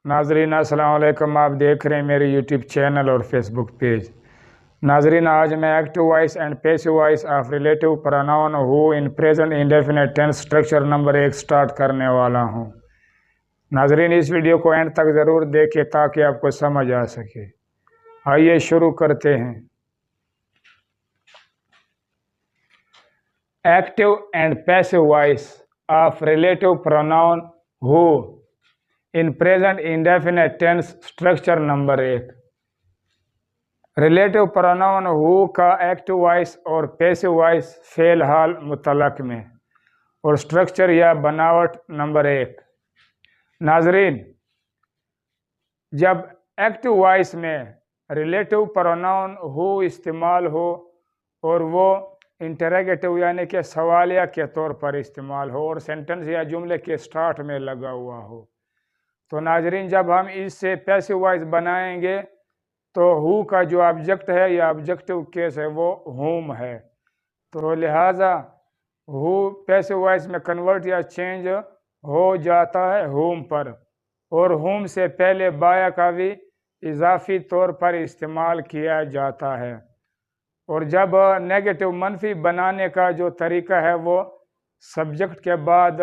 नाजरीन अस्सलाम वालेकुम। आप देख रहे हैं मेरे यूट्यूब चैनल और फेसबुक पेज। नाजरीन, आज मैं active voice and passive voice of relative pronoun who in present indefinite tense structure number 1 start करने वाला हूं। नाजरीन, इस वीडियो को एंड तक ज़रूर देखें ताकि आपको समझ आ सके। आइए शुरू करते हैं। Active and passive voice of relative pronoun who in present indefinite tense structure number 1। Relative pronoun who का एक्टिव वॉइस और पैसिव वॉइस फेल हाल मुतलक में और स्ट्रक्चर या बनावट नंबर 1। नाजरीन, जब एक्टिव वॉइस में रिलेटिव प्रोनाउन हु इस्तेमाल हो और वो इंटरोगेटिव यानी कि सवालिया के तौर पर इस्तेमाल हो और सेंटेंस या जुमले के स्टार्ट में लगा हुआ हो, तो नाजरीन जब हम इससे पैसिव वॉइस बनाएंगे तो हु का जो ऑब्जेक्ट है या ऑब्जेक्टिव केस है वो हुम है। तो लिहाजा हु पैसिव वॉइस में कन्वर्ट या चेंज हो जाता है हुम पर, और हुम से पहले बाया का भी इजाफी तौर पर इस्तेमाल किया जाता है। और जब नेगेटिव मनफी बनाने का जो तरीका है वो सब्जेक्ट के बाद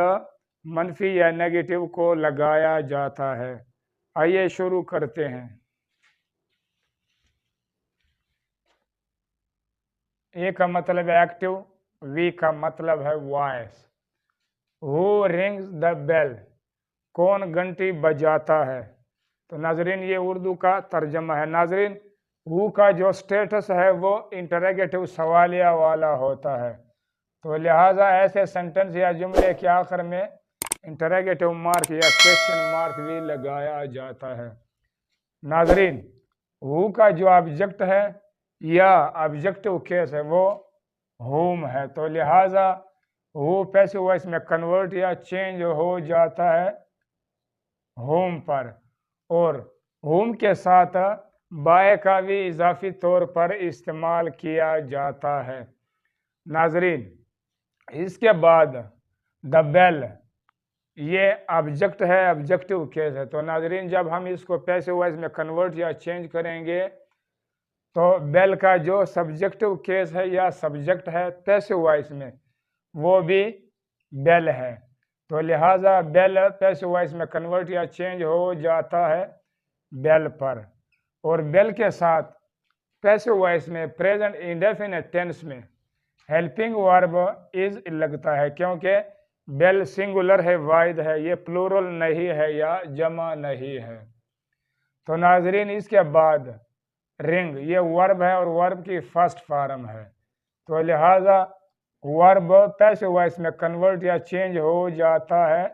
मनफी या नेगेटिव को लगाया जाता है। आइए शुरू करते हैं। ए का मतलब है एक्टिव, वी का मतलब है voice. Who rings the bell, कौन घंटी बजाता है। तो नाजरीन ये उर्दू का तर्जमा है। नाजरीन, हु का जो स्टेटस है वो इंटरोगेटिव सवालिया वाला होता है, तो लिहाजा ऐसे सेंटेंस या जुमले के आखिर में इंटरोगेटिव मार्क या क्वेश्चन मार्क भी लगाया जाता है। नाजरीन, हु का जो ऑब्जेक्ट है या ऑब्जेक्टिव केस है वो हुम है, तो लिहाजा हु पैसिव वॉइस में कन्वर्ट या चेंज हो जाता है हुम पर, और हुम के साथ बाय का भी इजाफी तौर पर इस्तेमाल किया जाता है। नाजरीन, इसके बाद द बेल ये ऑब्जेक्ट है, ऑब्जेक्टिव केस है। तो नाजरीन जब हम इसको पैसिव वॉइस में कन्वर्ट या चेंज करेंगे तो बेल का जो सब्जेक्टिव केस है या सब्जेक्ट है पैसिव वॉइस में वो भी बेल है, तो लिहाजा बेल पैसिव वॉइस में कन्वर्ट या चेंज हो जाता है बेल पर। और बेल के साथ पैसिव वॉइस में प्रेजेंट इंडेफिनिट टेंस में हेल्पिंग वर्ब इज लगता है, क्योंकि बेल सिंगुलर है, वाहिद है, ये प्लूरल नहीं है या जमा नहीं है। तो नाजरीन इसके बाद रिंग ये वर्ब है और वर्ब की फर्स्ट फॉर्म है, तो लिहाजा वर्ब पैसिव वॉइस में कन्वर्ट या चेंज हो जाता है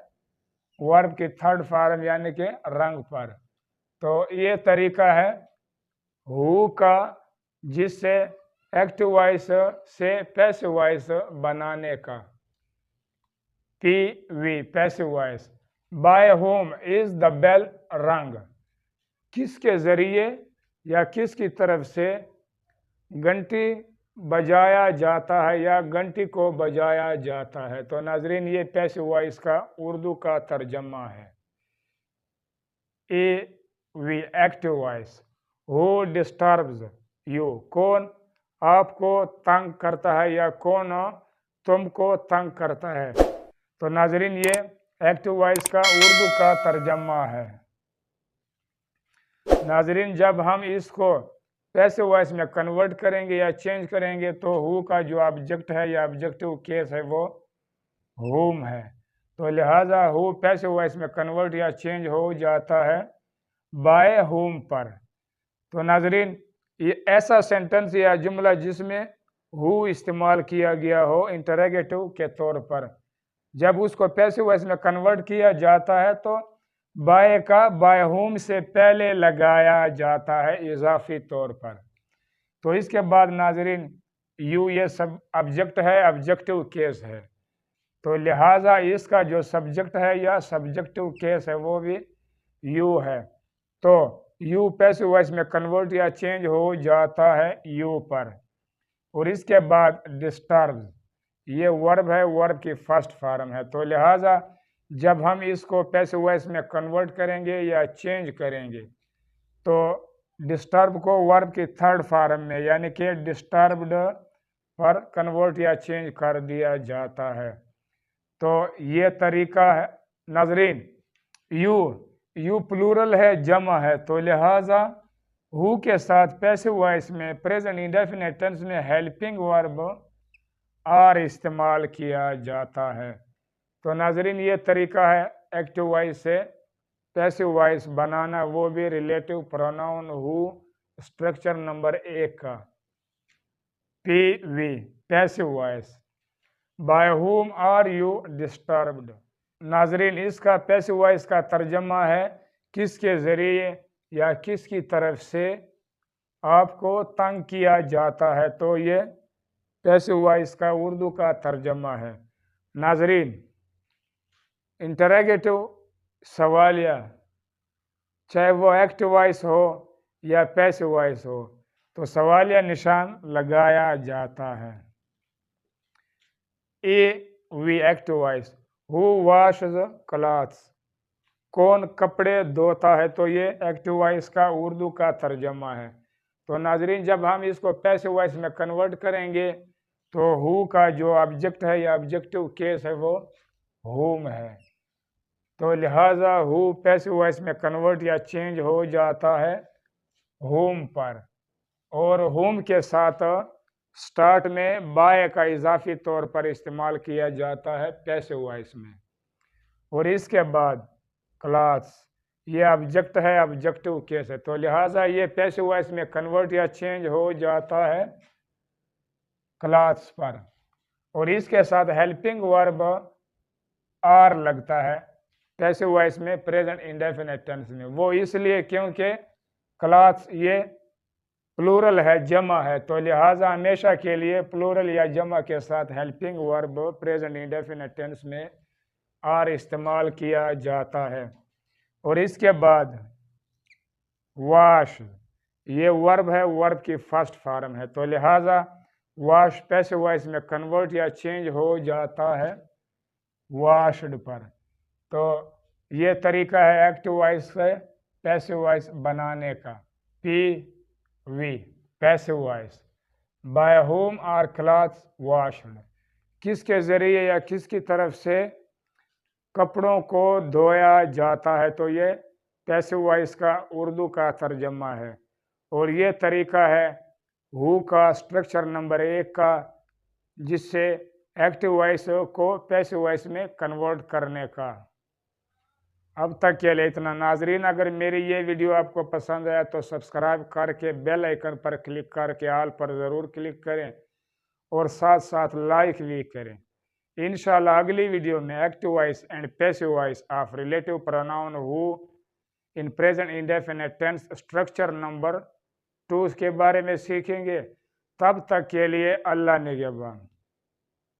वर्ब की थर्ड फॉर्म यानी कि रंग पर। तो ये तरीका है हु का जिससे एक्टिव वॉइस से पैसिव वॉइस बनाने का। P V passive voice. By whom is the bell rung, किसके जरिए या किसकी तरफ से घंटी बजाया जाता है या घंटी को बजाया जाता है। तो नाजरीन ये पैसिव वॉइस का उर्दू का तर्जमा है। A V active voice. Who disturbs you, कौन आपको तंग करता है या कौन तुमको तंग करता है। तो नाजरीन ये एक्टिव वॉइस का उर्दू का तर्जमा है। नाजरीन जब हम इसको पैसिव वॉइस में कन्वर्ट करेंगे या चेंज करेंगे तो हु का जो ऑब्जेक्ट है या ऑब्जेक्टिव केस है वो हुम है, तो लिहाजा हु पैसिव वॉइस में कन्वर्ट या चेंज हो जाता है बाय हुम पर। तो नाजरीन ये ऐसा सेंटेंस या जुमला जिसमें हु इस्तेमाल किया गया हो इंटरोगेटिव के तौर पर, जब उसको पैसिव वॉइस में कन्वर्ट किया जाता है तो बाय का बाय हुम से पहले लगाया जाता है इजाफी तौर पर। तो इसके बाद नाजरीन यू ये सब ऑब्जेक्ट है, ऑब्जेक्टिव केस है, तो लिहाजा इसका जो सब्जेक्ट है या सब्जेक्टिव केस है वो भी यू है, तो यू पैसिव वॉइस में कन्वर्ट या चेंज हो जाता है यू पर। और इसके बाद डिस्टर्ब ये वर्ब है, वर्ब की फर्स्ट फॉर्म है, तो लिहाजा जब हम इसको पैसिव वॉइस में कन्वर्ट करेंगे या चेंज करेंगे तो डिस्टर्ब को वर्ब की थर्ड फॉर्म में यानी कि डिस्टर्ब्ड पर कन्वर्ट या चेंज कर दिया जाता है। तो ये तरीका है नाजरीन। यू प्लूरल है, जमा है, तो लिहाजा हु के साथ पैसिव वॉइस में प्रेजेंट इंडेफिनिट टेंस में हेल्पिंग वर्ब आर इस्तेमाल किया जाता है। तो नाजरीन ये तरीका है एक्टिव वॉइस से पैसिव वॉइस बनाना, वो भी relative pronoun who structure number 1 का PV passive voice. By whom are you disturbed. नाजरीन इसका पैसिव वॉइस का तर्जमा है किसके ज़रिए या किसकी तरफ से आपको तंग किया जाता है, तो ये पैसिव वॉइस का उर्दू का तर्जमा है। नाजरीन इंटरोगेटिव सवालिया चाहे वो एक्टिव वॉइस हो या पैसिव वॉइस हो तो सवालिया निशान लगाया जाता है। We active voice who washes clothes, कौन कपड़े धोता है, तो ये एक्टिव वॉइस का उर्दू का तर्जमा है। तो नाजरीन जब हम इसको पैसिव वॉइस में कन्वर्ट करेंगे तो हु का जो ऑब्जेक्ट है या ऑब्जेक्टिव केस है वो हुम है, तो लिहाजा हु पैसिव वॉइस में कन्वर्ट या चेंज हो जाता है हुम पर, और हुम के साथ स्टार्ट में बाय का इजाफी तौर पर इस्तेमाल किया जाता है पैसिव वॉइस में। और इसके बाद क्लास ये ऑब्जेक्ट है, ऑब्जेक्टिव केस है, तो लिहाजा ये पैसिव वॉइस में कन्वर्ट या चेंज हो जाता है क्लास पर, और इसके साथ हेल्पिंग वर्ब आर लगता है पैसिव वॉइस में प्रेजेंट इंडेफिनिट टेंस में। वो इसलिए क्योंकि क्लास ये प्लूरल है, जमा है, तो लिहाजा हमेशा के लिए प्लूरल या जमा के साथ helping verb present indefinite tense में आर इस्तेमाल किया जाता है। और इसके बाद वॉश ये वर्ब है, वर्ब की फर्स्ट फॉर्म है, तो लिहाजा वॉश पैसिव वॉइस में कन्वर्ट या चेंज हो जाता है वॉश्ड पर। तो ये तरीका है एक्टिव वॉइस से पैसिव वॉइस बनाने का। PV passive voice. By whom are clothes washed, किसके ज़रिए या किसकी तरफ से कपड़ों को धोया जाता है, तो ये पैसिव वॉइस का उर्दू का तर्जमा है। और ये तरीका है हु का स्ट्रक्चर नंबर 1 का, जिससे एक्टिव वॉइस को पैसिव वॉइस में कन्वर्ट करने का। अब तक के लिए इतना नाजरीन। अगर मेरी ये वीडियो आपको पसंद आया तो सब्सक्राइब करके बेल आइकन पर क्लिक करके ऑल पर ज़रूर क्लिक करें और साथ साथ लाइक भी करें। इंशाल्लाह अगली वीडियो में active voice and passive voice of relative pronoun who in present indefinite tense structure number 2 के बारे में सीखेंगे। तब तक के लिए अल्लाह निगहबान।